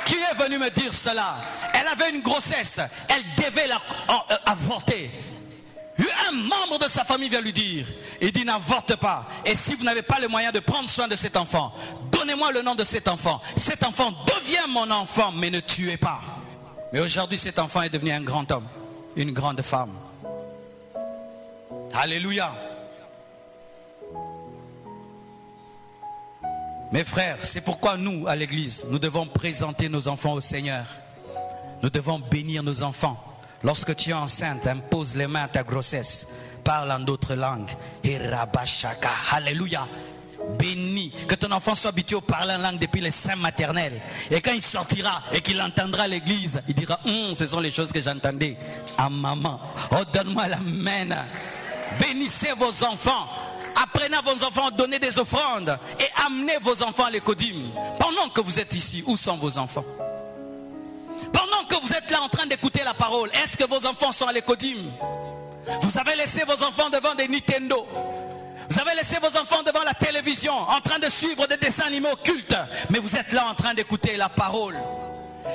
qui est venue me dire cela. Elle avait une grossesse. Elle devait avorter. Un membre de sa famille vient lui dire, il dit n'avorte pas. Et si vous n'avez pas le moyen de prendre soin de cet enfant, donnez-moi le nom de cet enfant. Cet enfant devient mon enfant, mais ne tuez pas. Mais aujourd'hui cet enfant est devenu un grand homme, une grande femme. Alléluia. Mes frères, c'est pourquoi nous à l'église, nous devons présenter nos enfants au Seigneur. Nous devons bénir nos enfants. Lorsque tu es enceinte, impose les mains à ta grossesse. Parle en d'autres langues. Alléluia. Bénis. Que ton enfant soit habitué à parler en langue depuis les seins maternels. Et quand il sortira et qu'il entendra l'église, il dira ce sont les choses que j'entendais à maman. Oh, donne-moi la main. Bénissez vos enfants. Apprenez à vos enfants à donner des offrandes. Et amenez vos enfants à l'écodim. Pendant que vous êtes ici, où sont vos enfants? Pendant que vous êtes là en train d'écouter la parole, est-ce que vos enfants sont à l'écodim? Vous avez laissé vos enfants devant des Nintendo. Vous avez laissé vos enfants devant la télévision en train de suivre des dessins animés occultes. Mais vous êtes là en train d'écouter la parole.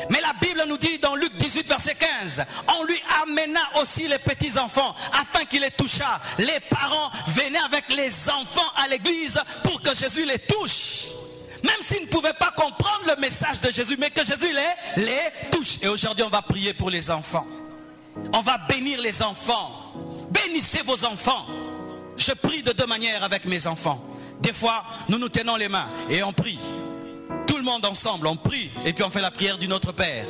Mais la Bible nous dit dans Luc 18 verset 15, on lui amena aussi les petits enfants afin qu'il les touchât. Les parents venaient avec les enfants à l'église pour que Jésus les touche. Même s'ils ne pouvaient pas comprendre le message de Jésus, mais que Jésus les touche. Et aujourd'hui, on va prier pour les enfants. On va bénir les enfants. Bénissez vos enfants. Je prie de 2 manières avec mes enfants. Des fois, nous nous tenons les mains et on prie. Tout le monde ensemble, on prie et puis on fait la prière du Notre Père.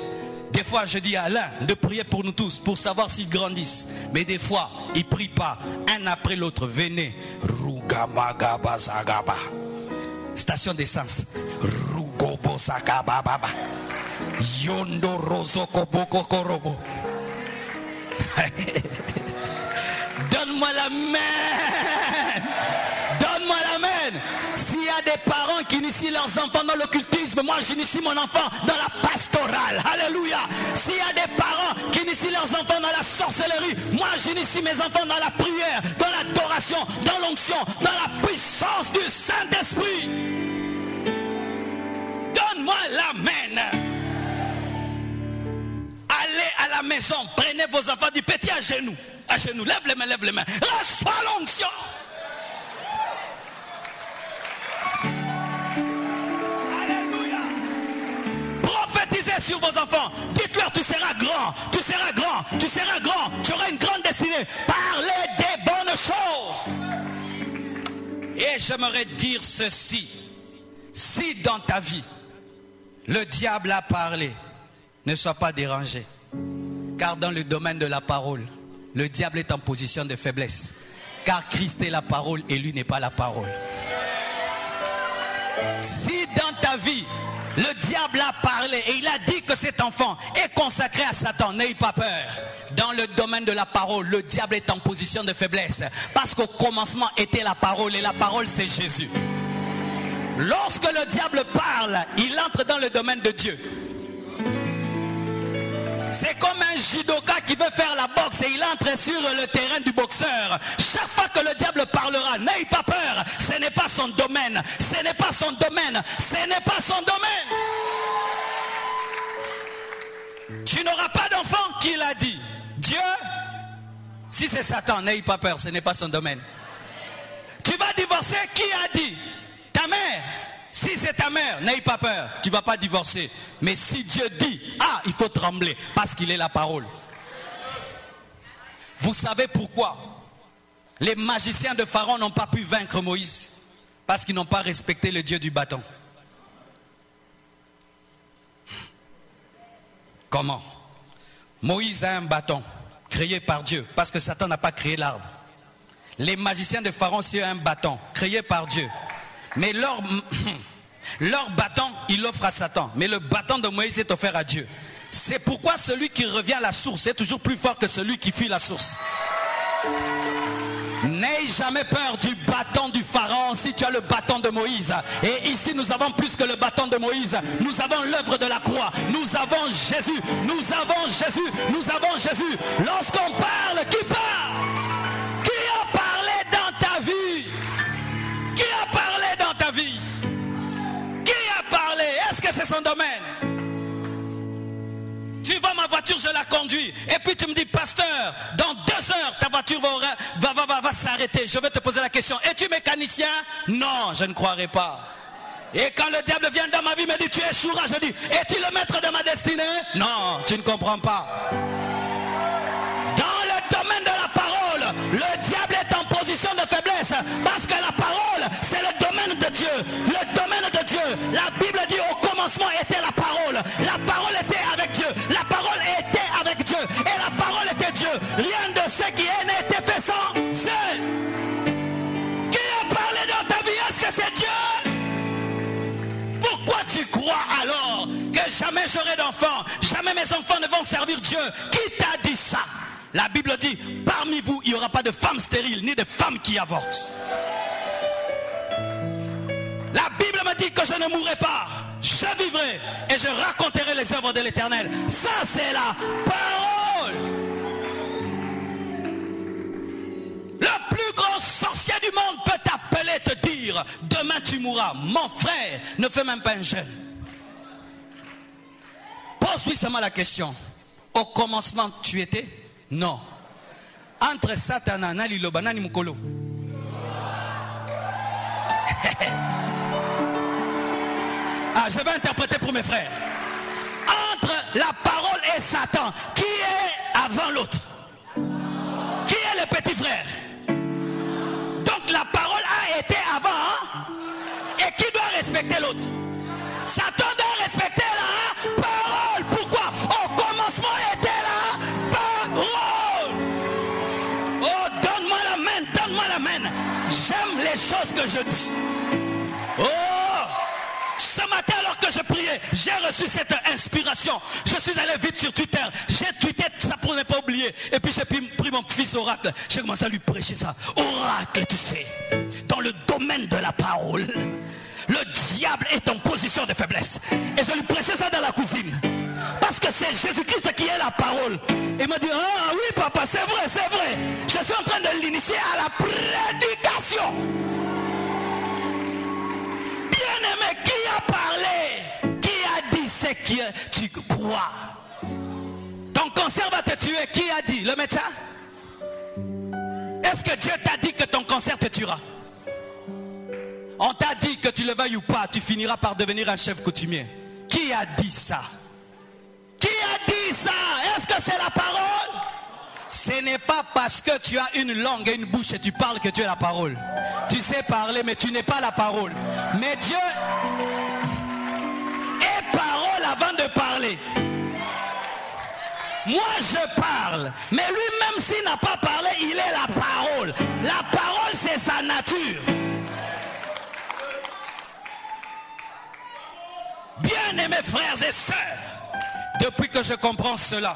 Des fois, je dis à l'un de prier pour nous tous, pour savoir s'ils grandissent. Mais des fois, ils ne prient pas, un après l'autre. Venez. Rugamagabazagaba. Station d'essence. Rugobosakababa. Yondo Rozoko Boko Korobo. Donne-moi la main. Donne-moi la main. S'il y a des parents qui initient leurs enfants dans l'occultisme, moi j'initie mon enfant dans la pastorale. Alléluia. S'il y a des parents qui initient leurs enfants dans la sorcellerie, moi j'initie mes enfants dans la prière, dans l'adoration, dans l'onction, dans la puissance du Saint-Esprit. Donne-moi la main. Allez à la maison, prenez vos enfants du petit à genoux. À genoux, lève les mains, lève les mains. Reçois l'onction. Alléluia. Prophétisez sur vos enfants. Dites-leur, tu seras grand, tu seras grand, tu seras grand, tu auras une grande destinée. Parlez des bonnes choses. j'aimerais dire ceci. Si dans ta vie, le diable a parlé, ne sois pas dérangé. Car dans le domaine de la parole, le diable est en position de faiblesse. Car Christ est la parole et lui n'est pas la parole. Si dans ta vie, le diable a parlé et il a dit que cet enfant est consacré à Satan, n'aie pas peur. Dans le domaine de la parole, le diable est en position de faiblesse. Parce qu'au commencement était la parole et la parole c'est Jésus. Lorsque le diable parle, il entre dans le domaine de Dieu. C'est comme un judoka qui veut faire la boxe et il entre sur le terrain du boxeur. Chaque fois que le diable parlera, n'aie pas peur. Ce n'est pas son domaine. Ce n'est pas son domaine. Ce n'est pas son domaine. Tu n'auras pas d'enfant, qui l'a dit? Dieu. Si c'est Satan, n'aie pas peur. Ce n'est pas son domaine. Tu vas divorcer, qui a dit? Ta mère. Si c'est ta mère, n'aie pas peur, tu ne vas pas divorcer. Mais si Dieu dit, ah, il faut trembler, parce qu'il est la parole. Vous savez pourquoi les magiciens de Pharaon n'ont pas pu vaincre Moïse? Parce qu'ils n'ont pas respecté le Dieu du bâton. Comment? Moïse a un bâton créé par Dieu, parce que Satan n'a pas créé l'arbre. Les magiciens de Pharaon, c'est un bâton créé par Dieu. Mais leur bâton, il l'offre à Satan. Mais le bâton de Moïse est offert à Dieu. C'est pourquoi celui qui revient à la source est toujours plus fort que celui qui fuit la source. N'aie jamais peur du bâton du Pharaon si tu as le bâton de Moïse. Et ici nous avons plus que le bâton de Moïse. Nous avons l'œuvre de la croix. Nous avons Jésus. Nous avons Jésus. Nous avons Jésus. Lorsqu'on parle, qui parle? Qui a parlé dans ta vie? Qui a parlé dans ta vie? Qui a parlé? Est-ce que c'est son domaine? Tu vois ma voiture, je la conduis. Et puis tu me dis, pasteur, dans 2 heures, ta voiture va s'arrêter. Je vais te poser la question. Es-tu mécanicien? Non, je ne croirais pas. Et quand le diable vient dans ma vie, me dit, tu échoueras. Je dis, es-tu le maître de ma destinée? Non, tu ne comprends pas. Dans le domaine de la parole, le diable est en position de faiblesse. Parce que la parole, c'est le domaine de Dieu. Le domaine de Dieu. La Bible dit, au commencement était la parole. La parole était avec Dieu. La parole était avec Dieu. Et la parole était Dieu. Rien de ce qui est né était fait sans seul. Qui a parlé dans ta vie? Est-ce que c'est Dieu? Pourquoi tu crois alors que jamais j'aurai d'enfants? Jamais mes enfants ne vont servir Dieu? Qui t'a dit ça? La Bible dit, parmi vous, il n'y aura pas de femmes stériles, ni de femmes qui avortent. La Bible me dit que je ne mourrai pas. Je vivrai et je raconterai les œuvres de l'Éternel. Ça, c'est la parole. Le plus grand sorcier du monde peut t'appeler, te dire, demain tu mourras. Mon frère, ne fais même pas un jeûne. Pose-lui seulement la question. Au commencement, tu étais? Non. Entre Satana, Nali Loba, Nani Mukolo. Ah, je vais interpréter pour mes frères. Entre la parole et Satan, qui est avant l'autre? Qui est le petit frère? Donc la parole a été avant, hein? Et qui doit respecter l'autre? Satan doit respecter la parole. Pourquoi? Au commencement était la parole. Oh, donne-moi la main, donne-moi la main. J'aime les choses que je dis. Oh! Ce matin, alors que je priais, j'ai reçu cette inspiration. Je suis allé vite sur Twitter. J'ai tweeté ça pour ne pas oublier. Et puis j'ai pris mon fils Oracle. J'ai commencé à lui prêcher ça. Oracle, tu sais, dans le domaine de la parole, le diable est en position de faiblesse. Et je lui prêchais ça dans la cuisine. Parce que c'est Jésus-Christ qui est la parole. Il m'a dit, ah oui papa, c'est vrai, c'est vrai. Je suis en train de l'initier à la prédication. Bien-aimé, qui a parlé? Qui a dit ce que tu crois? Ton cancer va te tuer. Qui a dit? Le médecin? Est-ce que Dieu t'a dit que ton cancer te tuera? On t'a dit que tu le veuilles ou pas, tu finiras par devenir un chef coutumier. Qui a dit ça? Qui a dit ça? Est-ce que c'est la parole? Ce n'est pas parce que tu as une langue et une bouche et tu parles que tu es la parole. Tu sais parler, mais tu n'es pas la parole. Mais Dieu est parole avant de parler. Moi je parle, mais lui-même s'il n'a pas parlé, il est la parole. La parole c'est sa nature. Bien-aimés frères et sœurs, depuis que je comprends cela,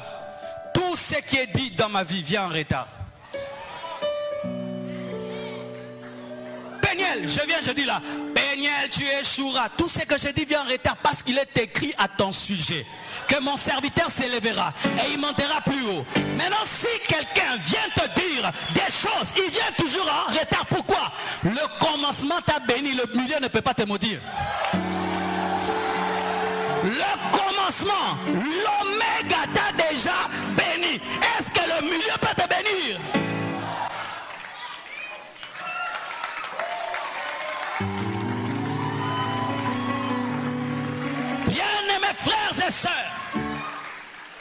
tout ce qui est dit dans ma vie vient en retard. Péniel, je dis là, Péniel, tu échoueras. Tout ce que je dis vient en retard parce qu'il est écrit à ton sujet. Que mon serviteur s'élèvera et il montera plus haut. Maintenant, si quelqu'un vient te dire des choses, il vient toujours en retard. Pourquoi? Le commencement t'a béni, le milieu ne peut pas te maudire. Le commencement, l'oméga t'a déjà béni. Est-ce que le milieu peut te bénir? Bien-aimés frères et sœurs,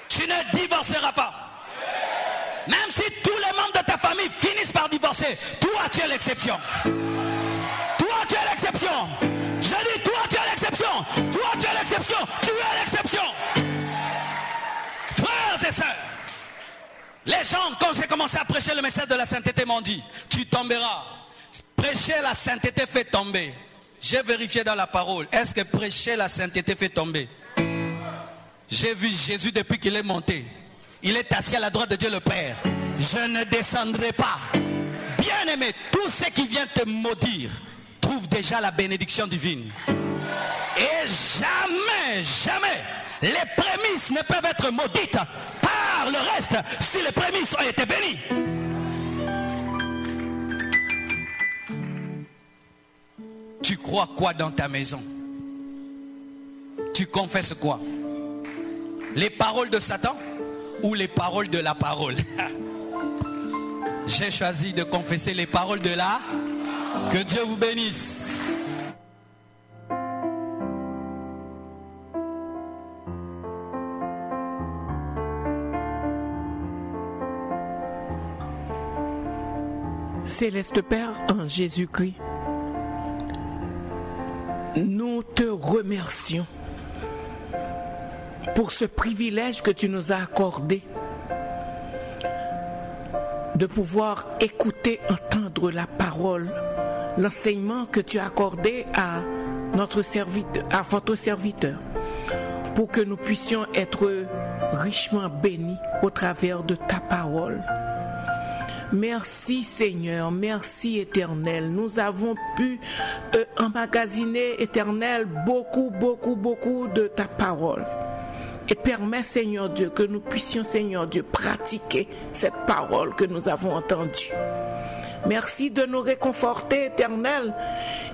tu ne divorceras pas. Même si tous les membres de ta famille finissent par divorcer, toi tu es l'exception. Toi tu es l'exception. Je dis toi tu es l'exception. Toi tu es l'exception. Tu es l'exception. Frères et sœurs, les gens quand j'ai commencé à prêcher le message de la sainteté m'ont dit, tu tomberas. Prêcher la sainteté fait tomber. J'ai vérifié dans la parole. Est-ce que prêcher la sainteté fait tomber? J'ai vu Jésus depuis qu'il est monté. Il est assis à la droite de Dieu le Père. Je ne descendrai pas. Bien-aimé, tout ce qui vient te maudire trouve déjà la bénédiction divine. Et jamais les prémices ne peuvent être maudites par le reste si les prémices ont été bénies. Tu crois quoi dans ta maison? Tu confesses quoi? Les paroles de Satan ou les paroles de la parole? J'ai choisi de confesser les paroles de la. Que Dieu vous bénisse. Céleste Père, en Jésus-Christ, nous te remercions pour ce privilège que tu nous as accordé de pouvoir écouter, entendre la parole, l'enseignement que tu as accordé à notre serviteur, à votre serviteur, pour que nous puissions être richement bénis au travers de ta parole. Merci Seigneur, merci Éternel. Nous avons pu emmagasiner, Éternel, beaucoup de ta parole. Et permets, Seigneur Dieu, que nous puissions, Seigneur Dieu, pratiquer cette parole que nous avons entendue. Merci de nous réconforter, Éternel,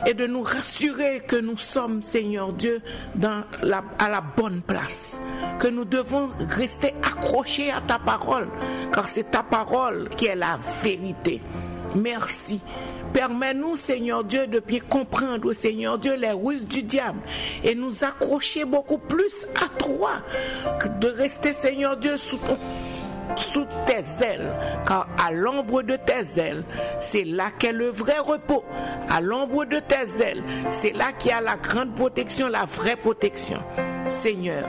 et de nous rassurer que nous sommes, Seigneur Dieu, à la bonne place. Que nous devons rester accrochés à ta parole, car c'est ta parole qui est la vérité. Merci. Permets-nous, Seigneur Dieu, de bien comprendre, Seigneur Dieu, les ruses du diable et nous accrocher beaucoup plus à toi, de rester, Seigneur Dieu, sous tes ailes, car à l'ombre de tes ailes, c'est là qu'est le vrai repos. À l'ombre de tes ailes, c'est là qu'il y a la grande protection, la vraie protection. Seigneur,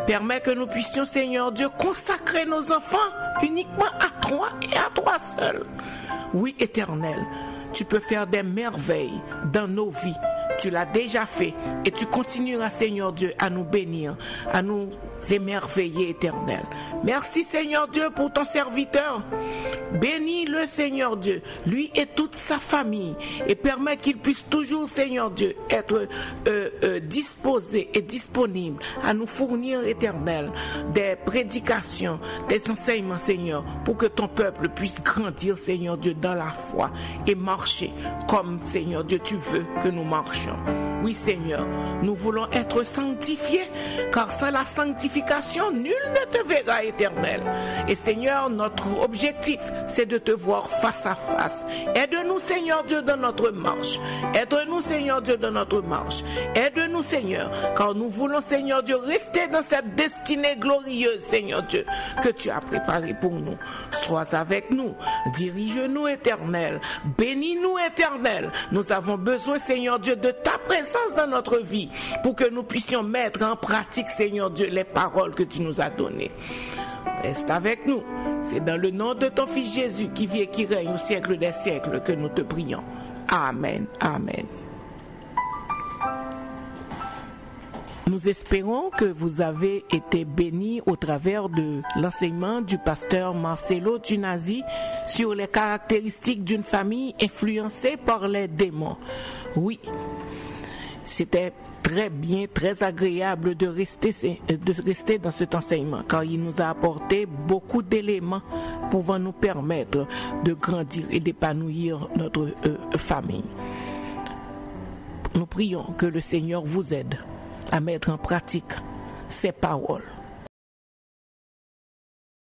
permets que nous puissions, Seigneur Dieu, consacrer nos enfants uniquement à toi et à toi seul. Oui, Éternel, tu peux faire des merveilles dans nos vies. Tu l'as déjà fait et tu continueras, Seigneur Dieu, à nous bénir, à nous émerveiller, Éternel. Merci, Seigneur Dieu, pour ton serviteur. Bénis le Seigneur Dieu, lui et toute sa famille, et permets qu'il puisse toujours, Seigneur Dieu, être disposé et disponible à nous fournir, Éternel, des prédications, des enseignements, Seigneur, pour que ton peuple puisse grandir, Seigneur Dieu, dans la foi et marcher comme, Seigneur Dieu, tu veux que nous marchions. Oui Seigneur, nous voulons être sanctifiés, car sans la sanctification, nul ne te verra, Éternel. Et Seigneur, notre objectif, c'est de te voir face à face. Aide-nous Seigneur Dieu dans notre marche. Aide-nous Seigneur Dieu dans notre marche. Aide-nous Seigneur, car nous voulons Seigneur Dieu rester dans cette destinée glorieuse Seigneur Dieu que tu as préparée pour nous. Sois avec nous, dirige-nous Éternel, bénis-nous Éternel. Nous avons besoin Seigneur Dieu de ta présence dans notre vie pour que nous puissions mettre en pratique Seigneur Dieu les paroles que tu nous as données. Reste avec nous. C'est dans le nom de ton Fils Jésus qui vit et qui règne au siècle des siècles que nous te prions. Amen. Amen. Nous espérons que vous avez été bénis au travers de l'enseignement du pasteur Marcelo Tunasi sur les caractéristiques d'une famille influencée par les démons. Oui, c'était très bien, très agréable de rester dans cet enseignement, car il nous a apporté beaucoup d'éléments pouvant nous permettre de grandir et d'épanouir notre famille. Nous prions que le Seigneur vous aide à mettre en pratique ces paroles